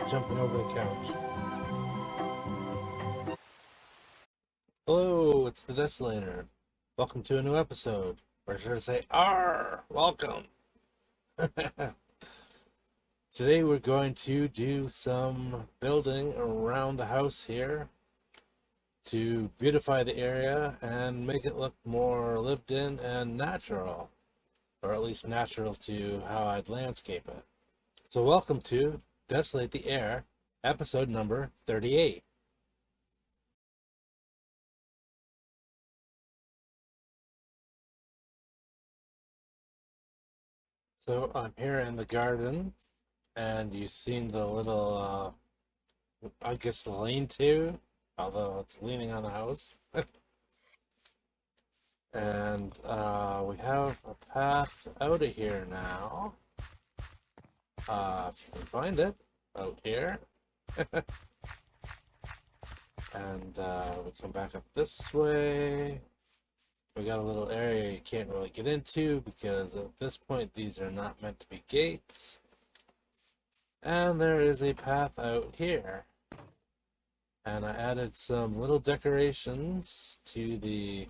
jumping over the couch. Hello, it's the Desolator. Welcome to a new episode. Or should I say, R! Welcome! Today we're going to do some building around the house here to beautify the area and make it look more lived in and natural. Or at least natural to how I'd landscape it. So welcome to Desolate the Air, episode number 38. So I'm here in the garden, and you've seen the little, I guess the lean-to, although it's leaning on the house. And we have a path out of here now. If you can find it, out here. And we come back up this way. We got a little area you can't really get into because at this point these are not meant to be gates. And there is a path out here. And I added some little decorations to the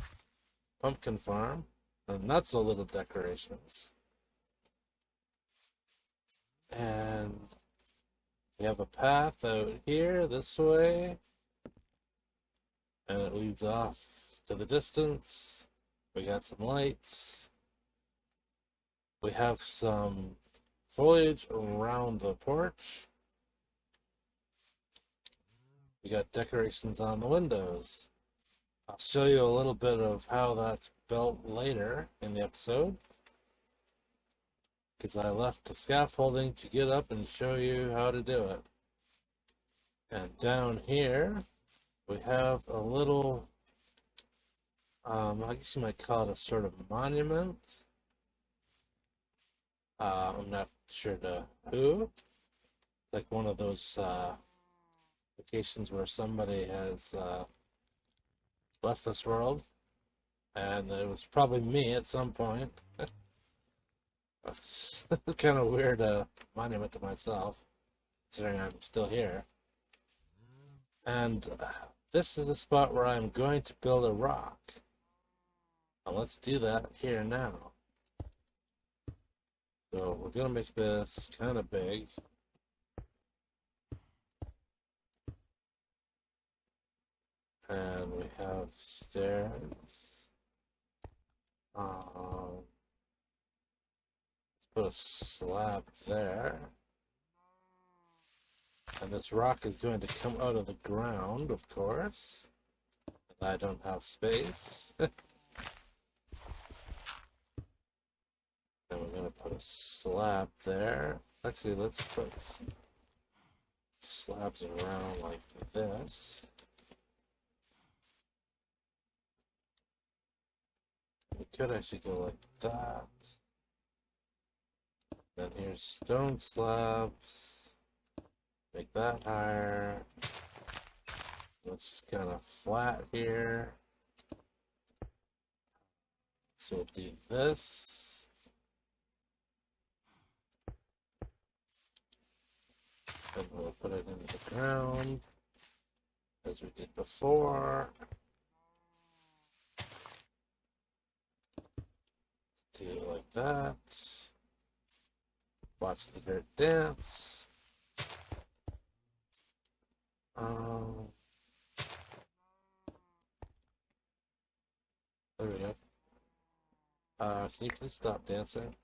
pumpkin farm. And not so little decorations. And we have a path out here this way. And it leads off to the distance. We got some lights. We have some foliage around the porch. We got decorations on the windows. I'll show you a little bit of how that's built later in the episode, because I left the scaffolding to get up and show you how to do it. And down here we have a little, I guess you might call it a sort of monument. I'm not sure to who. Like one of those locations where somebody has left this world, and it was probably me at some point. It's kind of weird monument to myself, considering I'm still here. And this is the spot where I'm going to build a rock. Now let's do that here now. So we're going to make this kind of big. And we have stairs. Let's put a slab there. And this rock is going to come out of the ground, of course. And I don't have space. Then we're going to put a slab there. Actually, let's put slabs around like this. We could actually go like that. Then here's stone slabs. Make that higher. It's just kind of flat here. So we'll do this. And we'll put it into the ground, as we did before. Do it like that. Watch the dirt dance. There we go. Can you please stop dancing?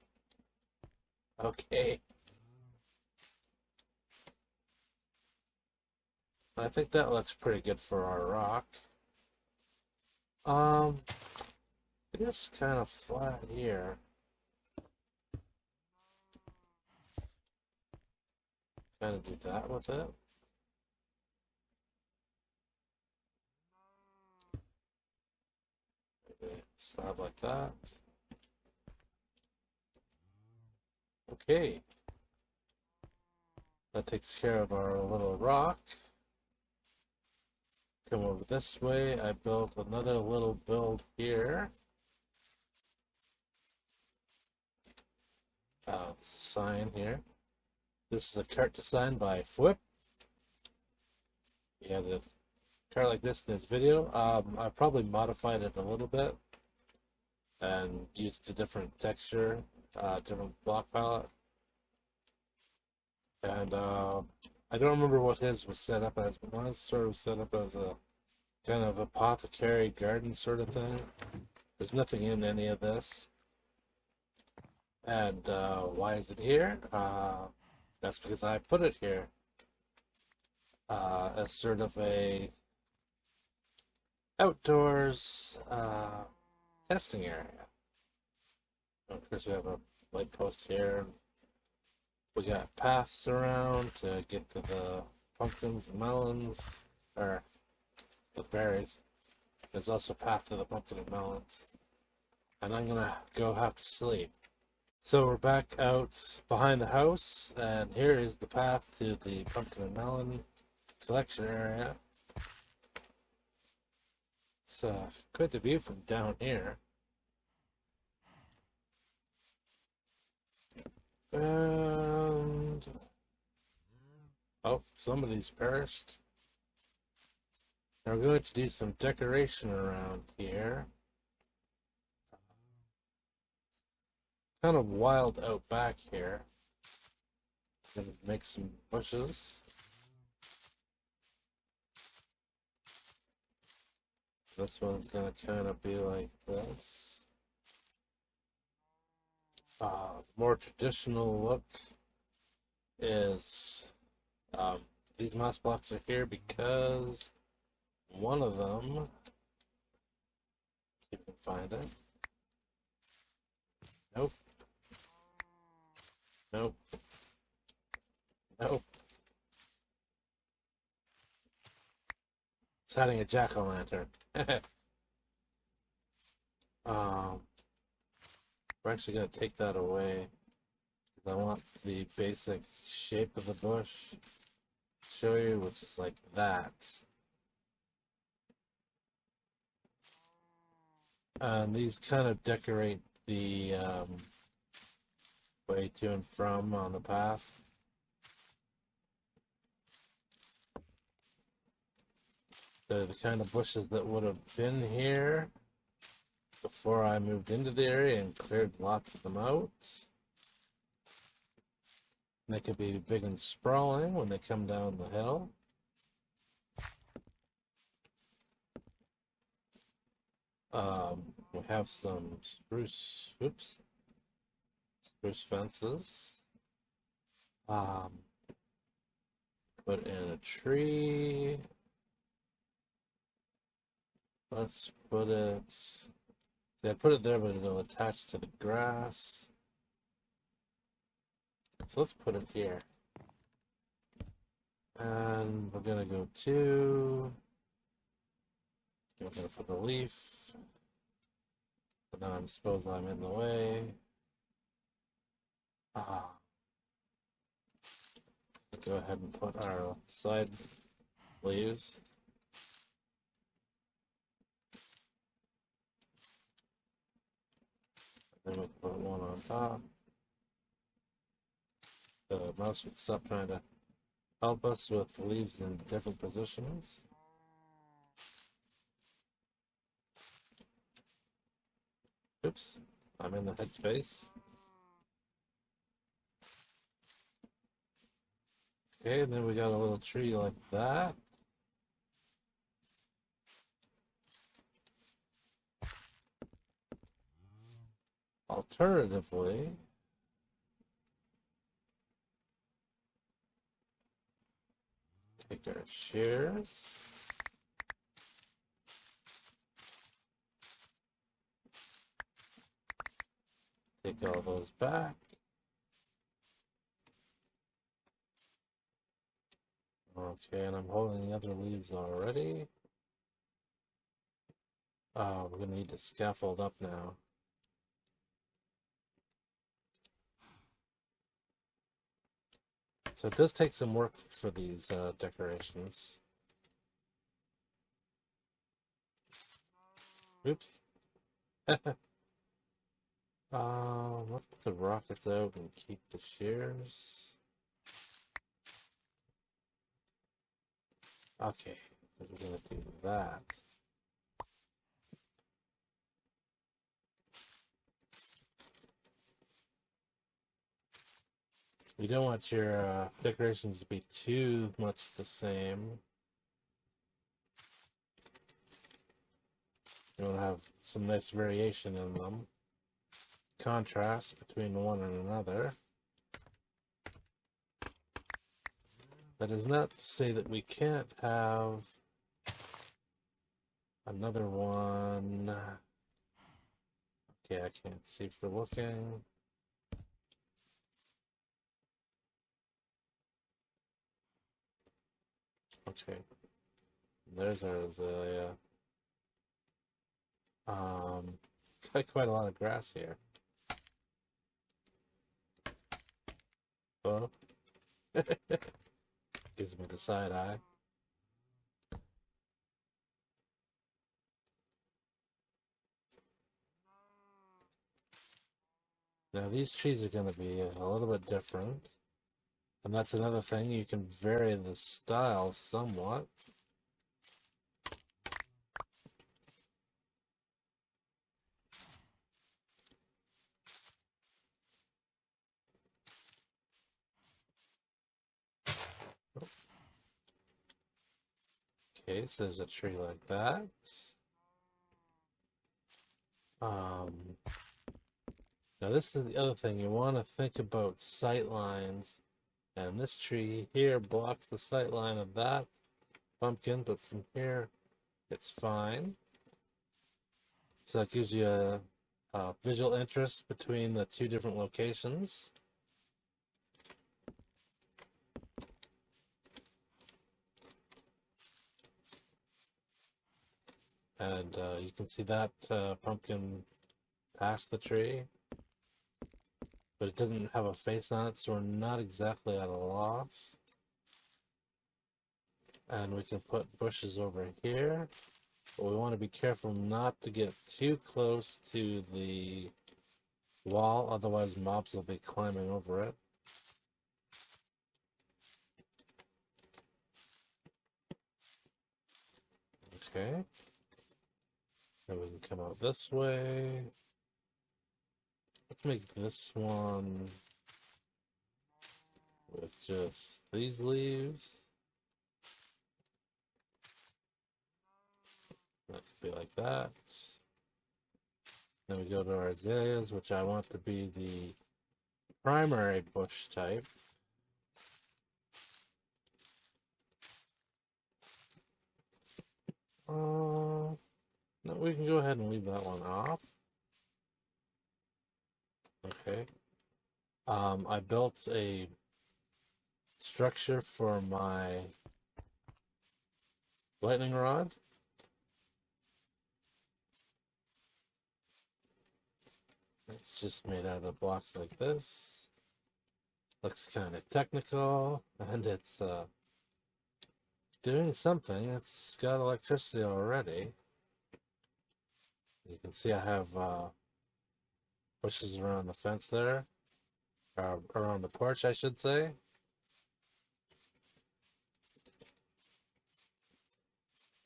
Okay. I think that looks pretty good for our rock. It is kind of flat here. Kind of do that with it. Maybe slab like that. Okay. That takes care of our little rock. Come over this way. I built another little build here. There's a sign here. This is a cart design by Flip. he had a car like this in his video. I probably modified it a little bit and used a different texture, different block palette. And I don't remember what his was set up as, but mine was sort of set up as a kind of apothecary garden sort of thing. There's nothing in any of this. And why is it here? That's because I put it here as sort of a outdoors testing area. Of course, we have a light post here. We got paths around to get to the pumpkins and melons, or the berries. There's also a path to the pumpkin and melons. And I'm gonna go have to sleep. So we're back out behind the house, and here is the path to the pumpkin and melon collection area. It's quite the view from down here. And oh, somebody's perished. Now we're going to do some decoration around here. Kind of wild out back here. Gonna make some bushes. This one's gonna kind of be like this. More traditional look is these moss blocks are here because one of them, let's see if we can find it. Nope. Nope. Nope. It's hiding a jack-o'-lantern. We're actually going to take that away. I want the basic shape of the bush to show you, which is like that. And these kind of decorate the way to and from on the path. They're the kind of bushes that would have been here before I moved into the area and cleared lots of them out. And they could be big and sprawling when they come down the hill. We have some spruce fences. Put in a tree. Let's put it. See, I put it there, but it'll attach to the grass. So let's put it here. And we're gonna go to. We're gonna put the leaf. But now I suppose I'm in the way. Go ahead and put our side leaves. Then we put one on top. The mouse would stop trying to help us with the leaves in different positions. Oops, I'm in the headspace. Okay, and then we got a little tree like that. Alternatively, take our shears. Take all those back. Okay, and I'm holding the other leaves already. We're going to need to scaffold up now. So it does take some work for these decorations. Oops. Let's put the rockets out and keep the shears. Okay, we're gonna do that. You don't want your decorations to be too much the same. You want to have some nice variation in them. Contrast between one and another. That is not to say that we can't have another one. Okay, I can't see for looking. Okay, there's our azalea. Got quite a lot of grass here. Oh, gives me the side eye. Now these trees are going to be a little bit different. And that's another thing, you can vary the style somewhat. Okay, so there's a tree like that. Now this is the other thing, you want to think about sight lines. And this tree here blocks the sight line of that pumpkin, but from here it's fine. So that gives you a visual interest between the two different locations. And you can see that pumpkin past the tree, but it doesn't have a face on it, so we're not exactly at a loss. And we can put bushes over here, but we want to be careful not to get too close to the wall, otherwise mobs will be climbing over it. Okay. And we can come out this way. Let's make this one with just these leaves. That could be like that. Then we go to our azaleas, which I want to be the primary bush type. No, we can go ahead and leave that one off. Okay. I built a structure for my lightning rod. It's just made out of blocks like this. Looks kind of technical, and it's doing something. It's got electricity already. You can see I have bushes around the fence there, around the porch, I should say.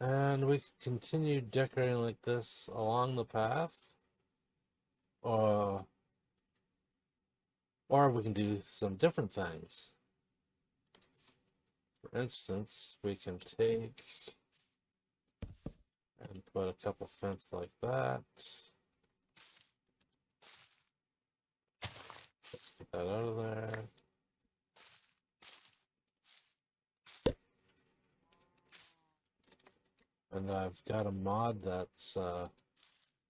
And we can continue decorating like this along the path. Or we can do some different things. For instance, we can take and put a couple fence like that. Let's get that out of there. And I've got a mod that's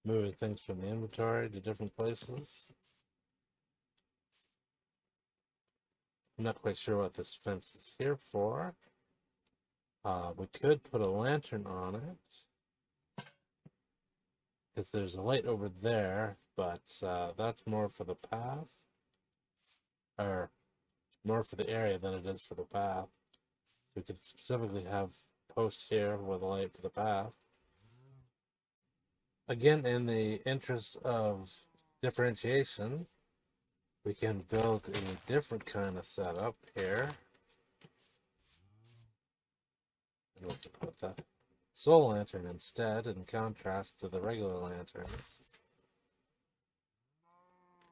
moving things from the inventory to different places. I'm not quite sure what this fence is here for. We could put a lantern on it, because there's a light over there, but that's more for the path, or more for the area than it is for the path. We could specifically have posts here with a light for the path. Again, in the interest of differentiation, we can build a different kind of setup here. And we can put the soul lantern instead, in contrast to the regular lanterns.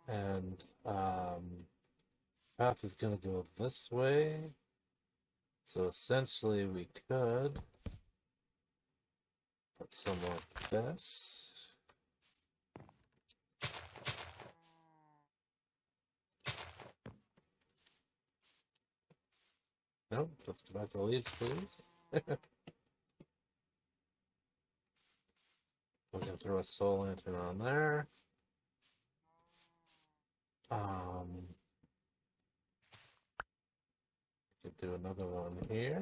And path is going to go this way. So essentially we could put some like this. Nope, let's go back to the leaves, please. We can throw a soul lantern on there. We could do another one here.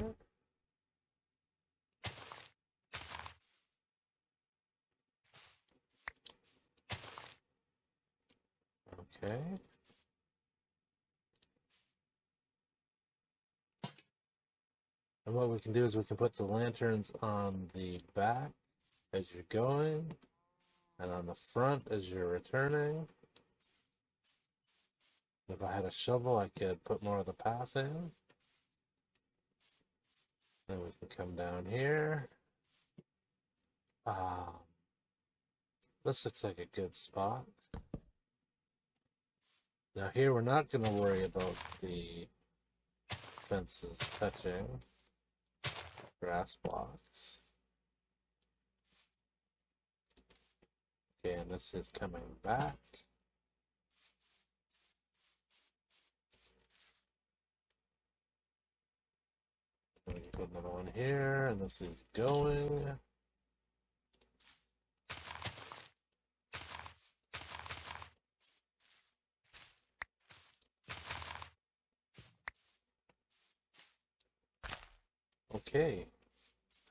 Okay. And what we can do is we can put the lanterns on the back as you're going, and on the front as you're returning. If I had a shovel, I could put more of the path in. Then we can come down here. This looks like a good spot. Now here we're not going to worry about the fences touching grass blocks. Okay, and this is coming back. We can put another one here, and this is going. Okay,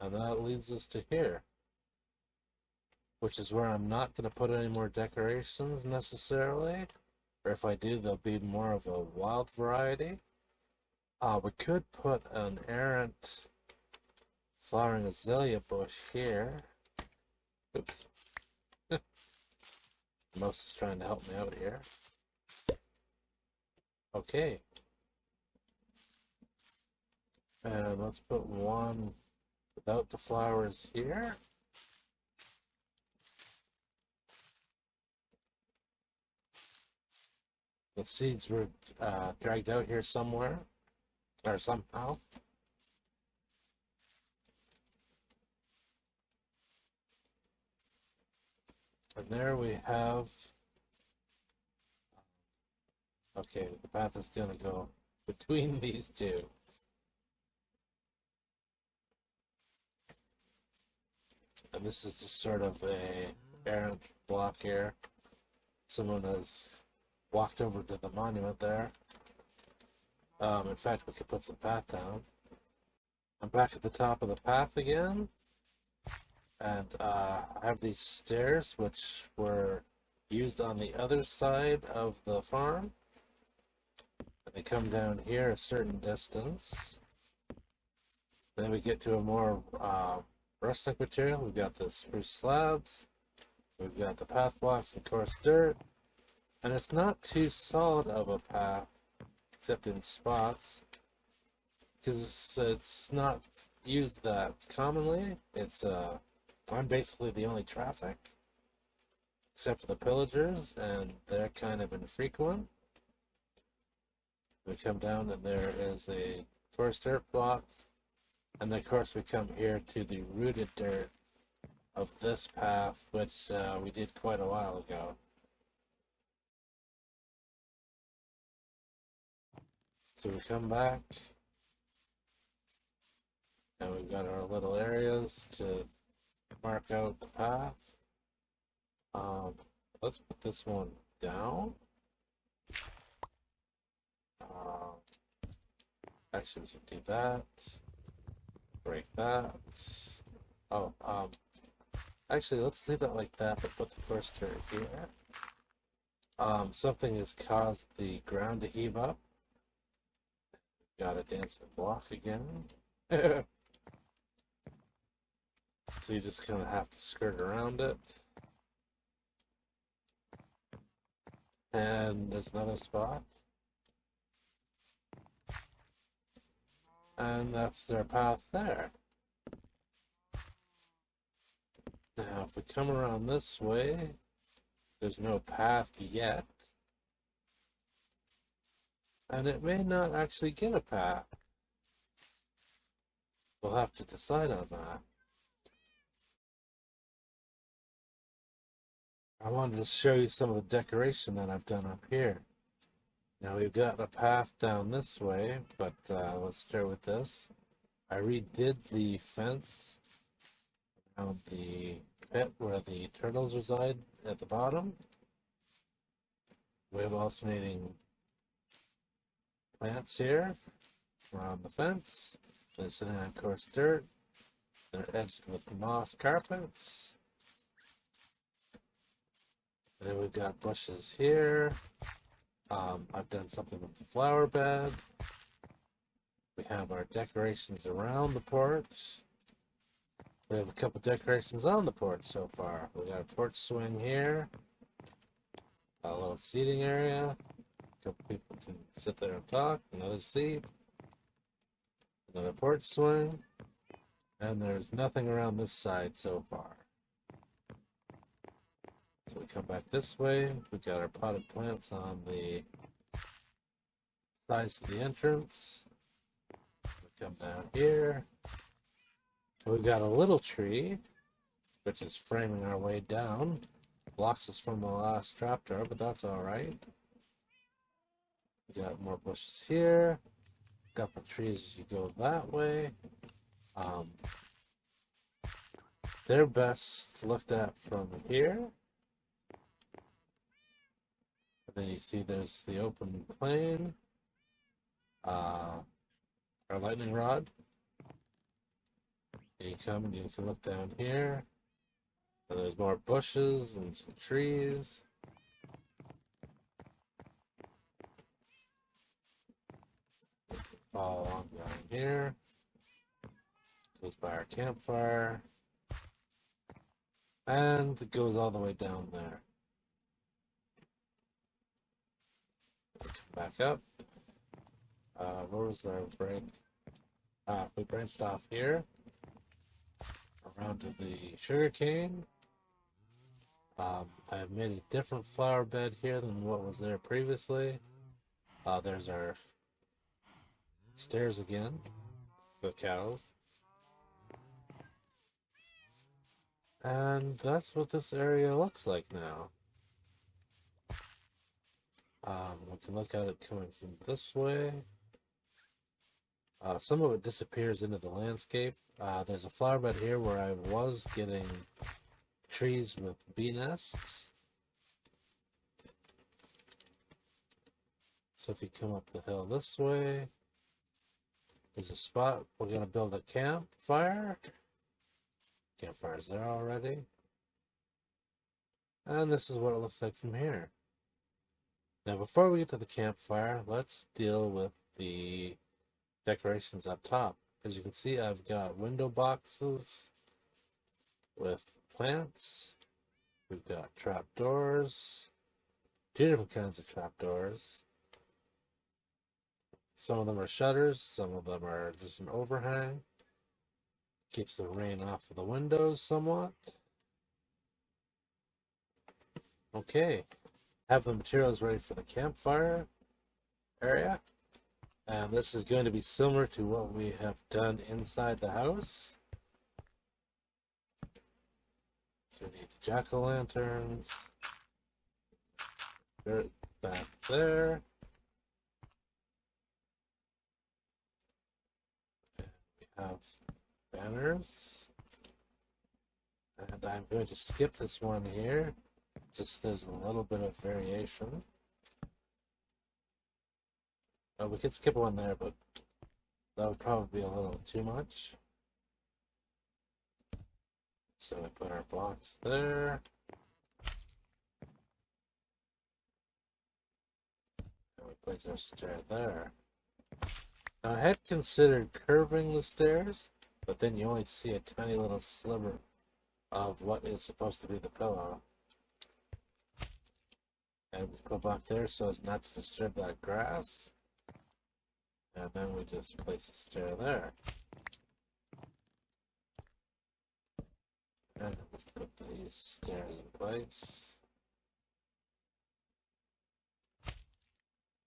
and that leads us to here, which is where I'm not going to put any more decorations necessarily, or if I do, they'll be more of a wild variety. We could put an errant flowering azalea bush here. Oops. Mouse is trying to help me out here. Okay. And let's put one without the flowers here. The seeds were dragged out here somewhere, or somehow. And there we have, okay, the path is going to go between these two. And this is just sort of a errant block here. Someone has walked over to the monument there. In fact, we could put some path down. I'm back at the top of the path again. And I have these stairs which were used on the other side of the farm. And they come down here a certain distance. Then we get to a more rustic material. We've got the spruce slabs. We've got the path blocks and coarse dirt. And it's not too solid of a path, except in spots, because it's not used that commonly. It's I'm basically the only traffic, except for the pillagers, and they're kind of infrequent. We come down and there is a coarse dirt block, and then of course we come here to the rooted dirt of this path, which we did quite a while ago. So we come back, and we've got our little areas to mark out the path. Let's put this one down. Actually, we can do that. Break that. Oh, actually, let's leave it like that, but put the coarse dirt here. Something has caused the ground to heave up. Got a dancing block again. So you just kind of have to skirt around it. And there's another spot. And that's their path there. Now, if we come around this way, there's no path yet. And it may not actually get a path. We'll have to decide on that. I wanted to show you some of the decoration that I've done up here. Now we've got a path down this way, but let's start with this. I redid the fence around the pit where the turtles reside at the bottom. We have alternating plants here around the fence. They're sitting on coarse dirt. They're edged with moss carpets. And then we've got bushes here. I've done something with the flower bed. We have our decorations around the porch. We have a couple decorations on the porch so far. We got a porch swing here. A little seating area. A couple people can sit there and talk. Another seat. Another porch swing. And there's nothing around this side so far. So we come back this way. We got our potted plants on the sides of the entrance. We come down here. We've got a little tree, which is framing our way down. Blocks us from the last trapdoor, but that's alright. We got more bushes here. A couple trees as you go that way. They're best looked at from here. And then you see there's the open plain. Our lightning rod. And you come and you can look down here. And there's more bushes and some trees. Follow along down here. Goes by our campfire. And it goes all the way down there. Come back up. Where was our break? We branched off here. Around to the sugarcane. I've made a different flower bed here than what was there previously. There's our stairs again for the cows. And that's what this area looks like now. We can look at it coming from this way. Some of it disappears into the landscape. There's a flower bed here where I was getting trees with bee nests. So if you come up the hill this way, there's a spot. We're going to build a campfire. Campfire's there already. And this is what it looks like from here. Now before we get to the campfire, let's deal with the decorations up top. As you can see, I've got window boxes with plants. We've got trapdoors. Two different kinds of trapdoors. Some of them are shutters, some of them are just an overhang. Keeps the rain off of the windows somewhat. Okay, have the materials ready for the campfire area. And this is going to be similar to what we have done inside the house. So we need the jack-o'-lanterns. Dirt back there. And we have banners. And I'm going to skip this one here. Just there's a little bit of variation. We could skip one there, but that would probably be a little too much. So we put our blocks there. And we place our stair there. Now I had considered curving the stairs, but then you only see a tiny little sliver of what is supposed to be the pillow. And we go back there so as not to disturb that grass. And then we just place a stair there. And put these stairs in place.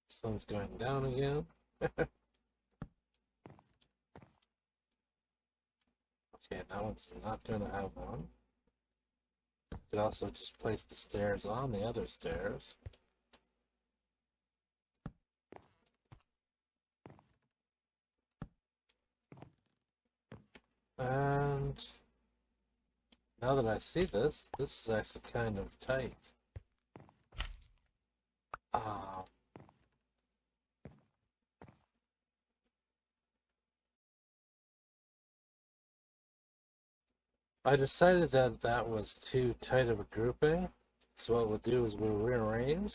Sun's going down again. Okay, that one's not going to have one. You could also just place the stairs on the other stairs. And now that I see this, this is actually kind of tight. I decided that that was too tight of a grouping, so what we'll do is we'll rearrange,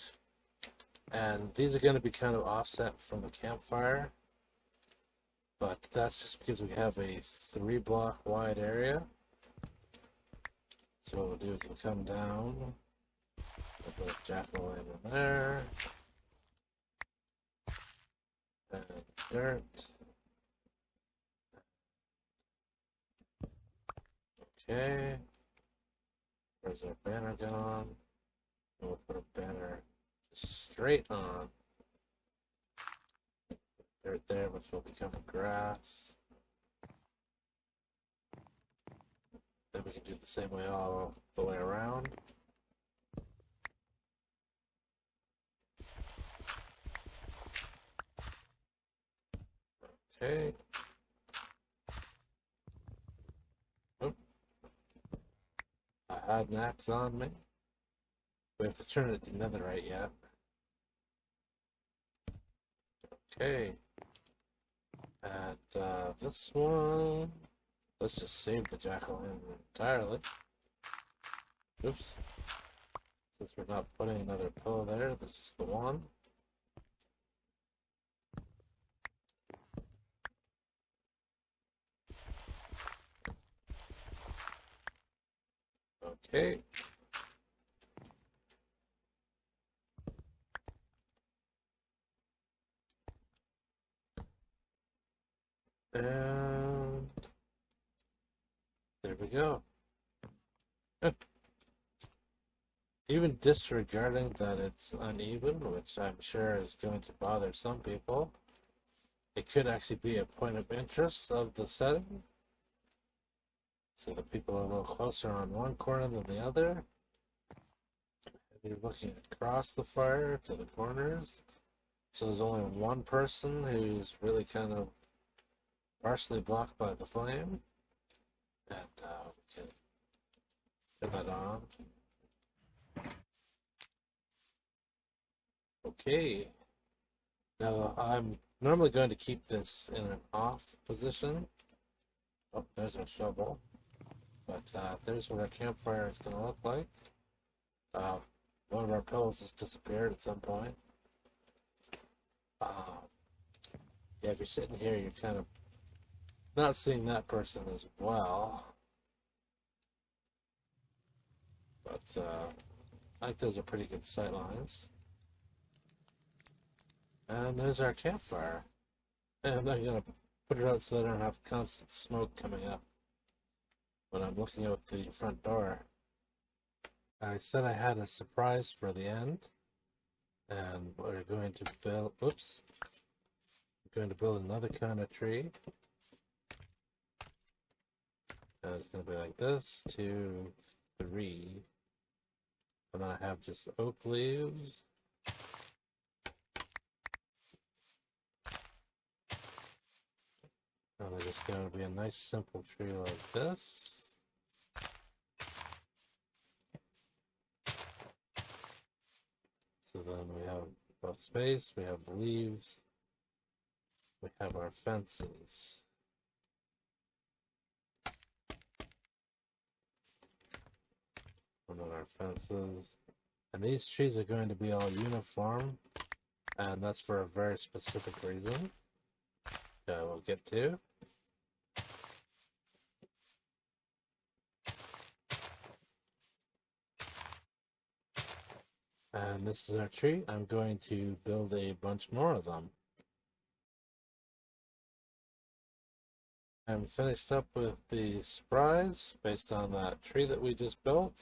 and these are going to be kind of offset from the campfire, but that's just because we have a 3-block wide area. So what we'll do is we'll come down, we'll put jack-o'-lantern there, and dirt. Okay, where's our banner gone? And we'll put a banner straight on right there, which will become grass. Then we can do the same way all the way around. Okay. I had an axe on me. We have to turn it to netherite yet. Okay. And this one, let's just save the jack-o'-lantern entirely. Oops. Since we're not putting another pillow there, there's just the one. Okay. And there we go. Even disregarding that it's uneven, which I'm sure is going to bother some people, it could actually be a point of interest of the setting. So the people are a little closer on one corner than the other. And you're looking across the fire to the corners. So there's only one person who's really kind of partially blocked by the flame. And we can turn that on. Okay. Now I'm normally going to keep this in an off position. Oh, there's our shovel. But there's what our campfire is going to look like. One of our pillows has disappeared at some point. Yeah, if you're sitting here, you're kind of not seeing that person as well. But I think those are pretty good sight lines. And there's our campfire. And I'm going to put it out so I don't have constant smoke coming up when I'm looking out the front door. I said I had a surprise for the end, and we're going to build, oops, we're going to build another kind of tree. And it's going to be like this, 2, 3, and then I have just oak leaves. And they're just going to be a nice simple tree like this. So then we have both space, we have leaves, we have our fences. And then our fences. And these trees are going to be all uniform, and that's for a very specific reason that we'll get to. And this is our tree. I'm going to build a bunch more of them. I'm finished up with the surprise based on that tree that we just built.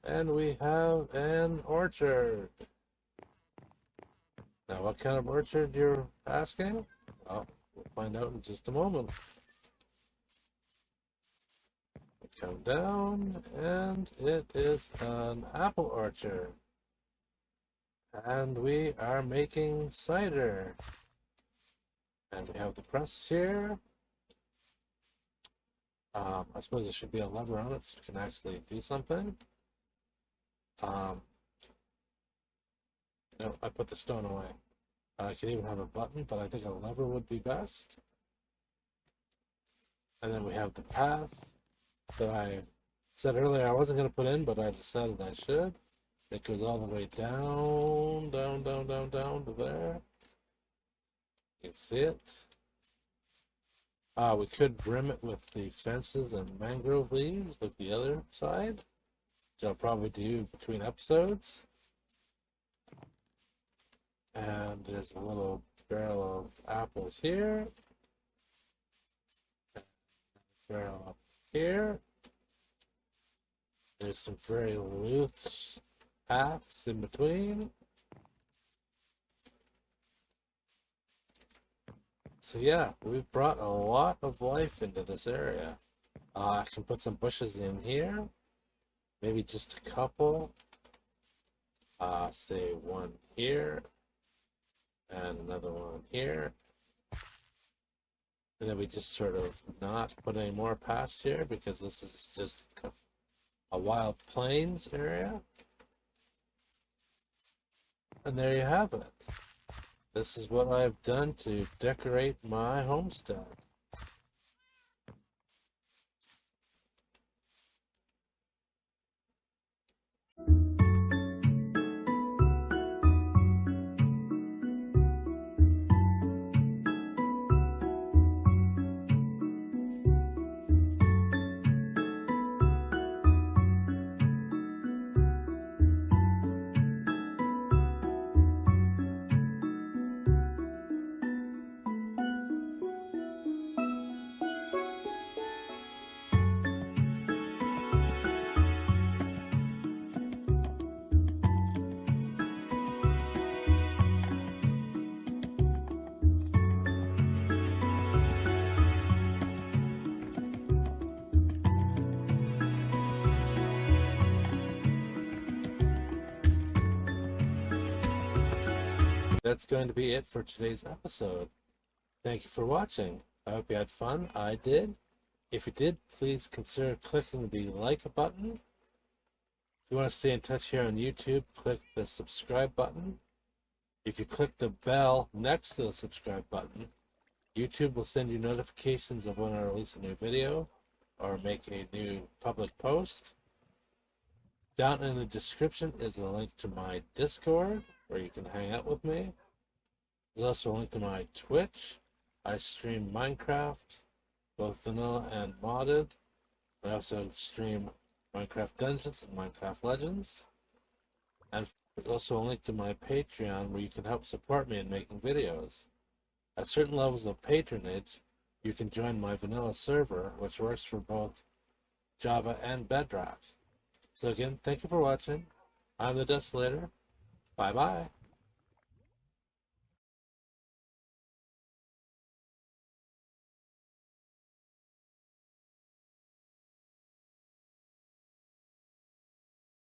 And we have an orchard. Now, what kind of orchard you're asking? Well, we'll find out in just a moment. We come down, and it is an apple orchard. And we are making cider. And we have the press here. I suppose there should be a lever on it so you can actually do something. No, I put the stone away. I could even have a button, but I think a lever would be best. And then we have the path that I said earlier I wasn't going to put in, but I decided I should. It goes all the way down, down to there. You can see it. We could rim it with the fences and mangrove leaves like the other side, which I'll probably do between episodes. And there's a little barrel of apples here. And a barrel up here. There's some very loose paths in between. So yeah, we've brought a lot of life into this area. I can put some bushes in here. Maybe just a couple. Say one here. And another one here. And then we just sort of not put any more past here because this is just a wild plains area. And there you have it. This is what I've done to decorate my homestead. That's going to be it for today's episode. Thank you for watching. I hope you had fun. I did. If you did, please consider clicking the like button. If you want to stay in touch here on YouTube, click the subscribe button. If you click the bell next to the subscribe button, YouTube will send you notifications of when I release a new video or make a new public post. Down in the description is a link to my Discord, where you can hang out with me. There's also a link to my Twitch. I stream Minecraft, both vanilla and modded. I also stream Minecraft Dungeons and Minecraft Legends. And there's also a link to my Patreon where you can help support me in making videos. At certain levels of patronage, you can join my vanilla server, which works for both Java and Bedrock. So again, thank you for watching. I'm the Desolator. Bye-bye.